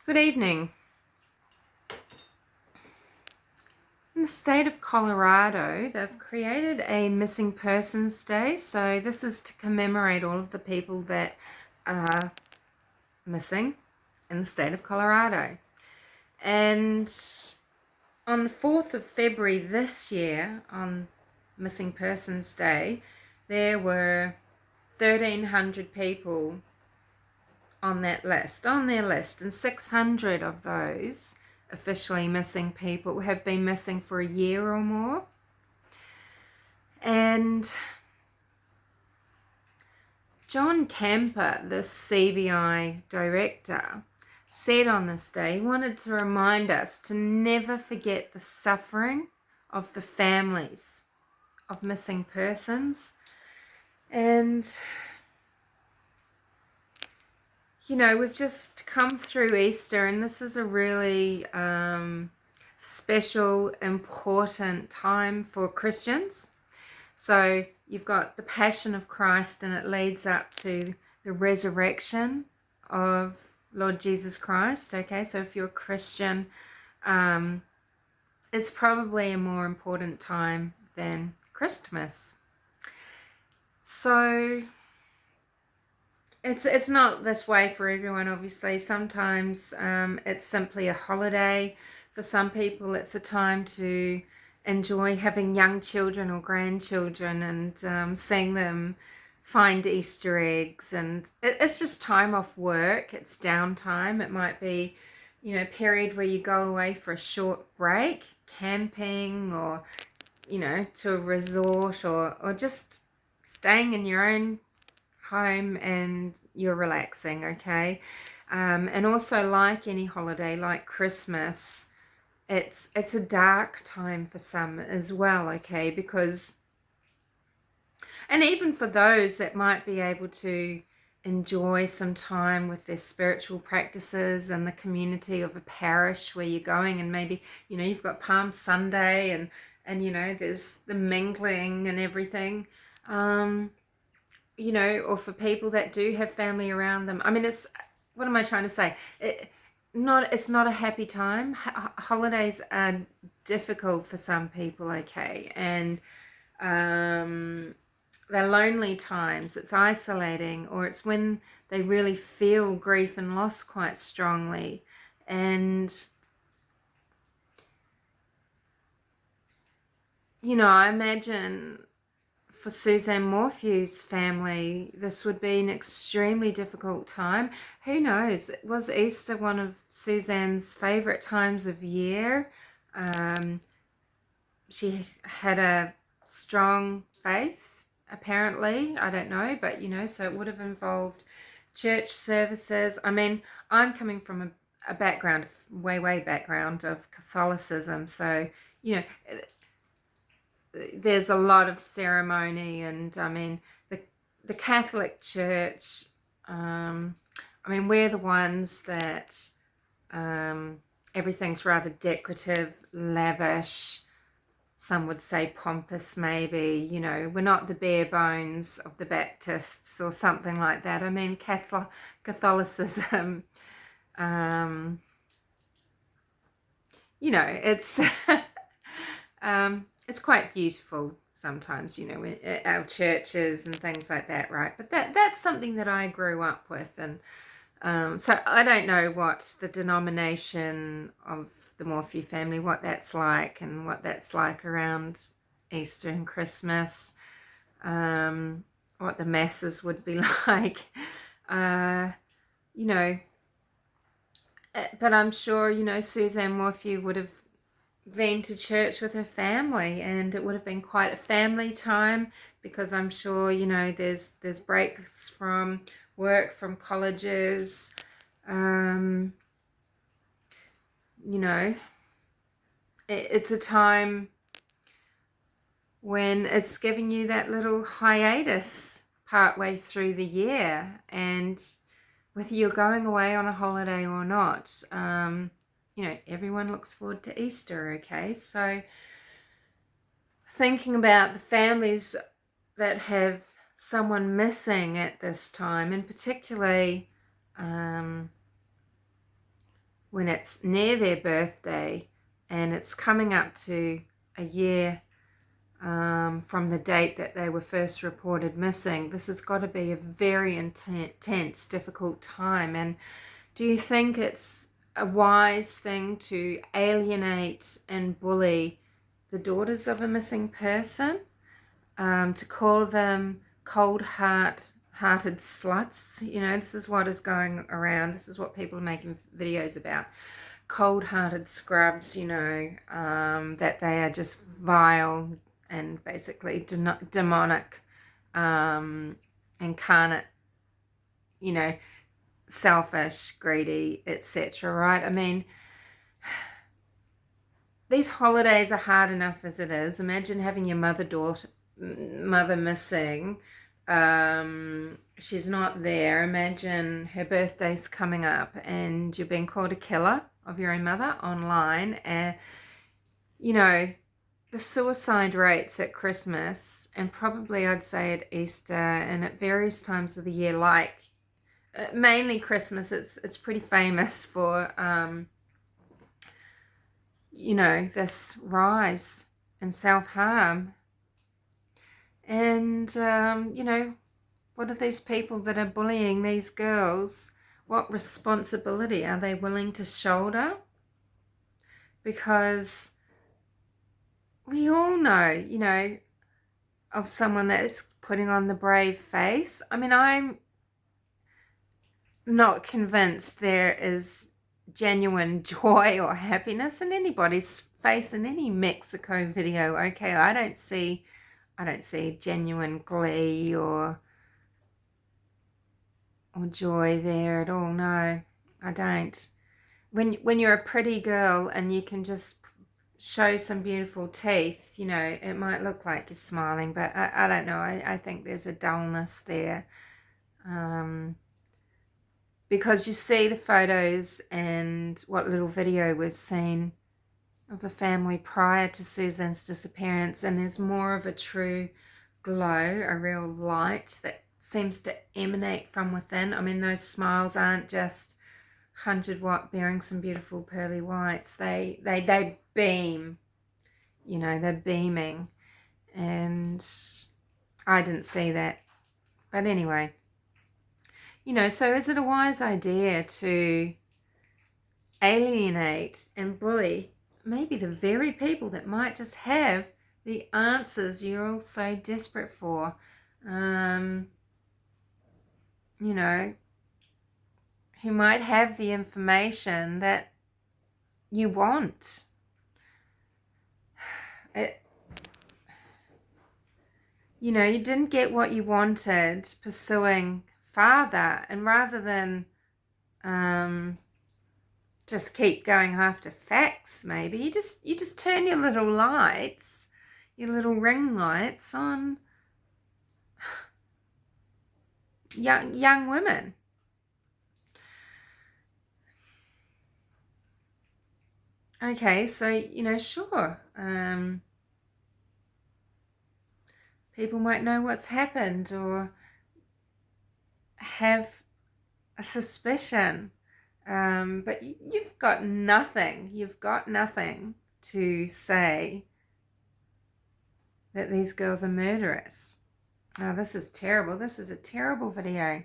Good evening. In the state of Colorado, they've created a missing persons day. So this is to commemorate all of the people that are missing in the state of Colorado. And on the 4th of February this year, on Missing Persons Day, there were 1,300 people on their list, and 600 of those officially missing people have been missing for a year or more. And John Camper, the CBI director, said on this day he wanted to remind us to never forget the suffering of the families of missing persons. And we've just come through Easter, and this is a really special, important time for Christians. So you've got the Passion of Christ, and it leads up to the resurrection of Lord Jesus Christ. Okay, so if you're a Christian, it's probably a more important time than Christmas. So it's not this way for everyone, obviously. Sometimes it's simply a holiday. For some people, it's a time to enjoy having young children or grandchildren and seeing them find Easter eggs. And it's just time off work. It's downtime. It might be, a period where you go away for a short break, camping, or, to a resort, or just staying in your own home and you're relaxing, okay? And also, like any holiday, like Christmas, it's a dark time for some as well, okay? And even for those that might be able to enjoy some time with their spiritual practices and the community of a parish where you're going, and maybe, you've got Palm Sunday and there's the mingling and everything. Or for people that do have family around them. I mean, what am I trying to say? It's not a happy time. Holidays are difficult for some people, okay? And they're lonely times. It's isolating, or it's when they really feel grief and loss quite strongly. And I imagine for Suzanne Morphew's family, this would be an extremely difficult time. Who knows? Was Easter one of Suzanne's favourite times of year? She had a strong faith, apparently. I don't know, but so it would have involved church services. I mean, I'm coming from a background, way background of Catholicism, so there's a lot of ceremony, and I mean the Catholic Church, we're the ones that everything's rather decorative, lavish, some would say pompous maybe, we're not the bare bones of the Baptists or something like that. I mean, Catholicism, it's it's quite beautiful sometimes, our churches and things like that, right? But that's something that I grew up with, and so I don't know what the denomination of the Morphew family, what that's like, and what that's like around Easter and Christmas, what the masses would be like, but I'm sure, Suzanne Morphew would have been to church with her family, and it would have been quite a family time, because I'm sure there's breaks from work, from colleges, it's a time when it's giving you that little hiatus partway through the year, and whether you're going away on a holiday or not, everyone looks forward to Easter, okay? So thinking about the families that have someone missing at this time, and particularly when it's near their birthday and it's coming up to a year from the date that they were first reported missing. This has got to be a very intense, difficult time. And do you think it's a wise thing to alienate and bully the daughters of a missing person? To call them cold-hearted sluts? You know, this is what is going around. This is what people are making videos about. Cold-hearted scrubs, you know, that they are just vile and basically demonic, incarnate, you know, selfish, greedy, etc. Right? I mean, these holidays are hard enough as it is. Imagine having your mother missing. She's not there. Imagine her birthday's coming up and you're being called a killer of your own mother online. And you know, the suicide rates at Christmas, and probably I'd say at Easter and at various times of the year, like mainly Christmas, it's pretty famous for you know, this rise in self-harm. And you know, what are these people that are bullying these girls, what responsibility are they willing to shoulder? Because we all know, you know, of someone that is putting on the brave face. I mean, I'm not convinced there is genuine joy or happiness in anybody's face in any Mexico video. Okay, I don't see genuine glee or joy there at all. No, I don't. When you're a pretty girl and you can just show some beautiful teeth, you know, it might look like you're smiling, but I don't know. I think there's a dullness there. Because you see the photos and what little video we've seen of the family prior to Suzanne's disappearance, and there's more of a true glow, a real light that seems to emanate from within. I mean, those smiles aren't just 100-watt bearing some beautiful pearly whites. They beam, you know, they're beaming, and I didn't see that. But anyway, you know, so is it a wise idea to alienate and bully maybe the very people that might just have the answers you're all so desperate for? You know, who might have the information that you want. You know, you didn't get what you wanted pursuing father, and rather than just keep going after facts, maybe you just turn your little lights, your little ring lights on young women. Okay, so, you know, sure, people might know what's happened or have a suspicion, but you've got nothing to say that these girls are murderous. Oh, this is terrible. This is a terrible video.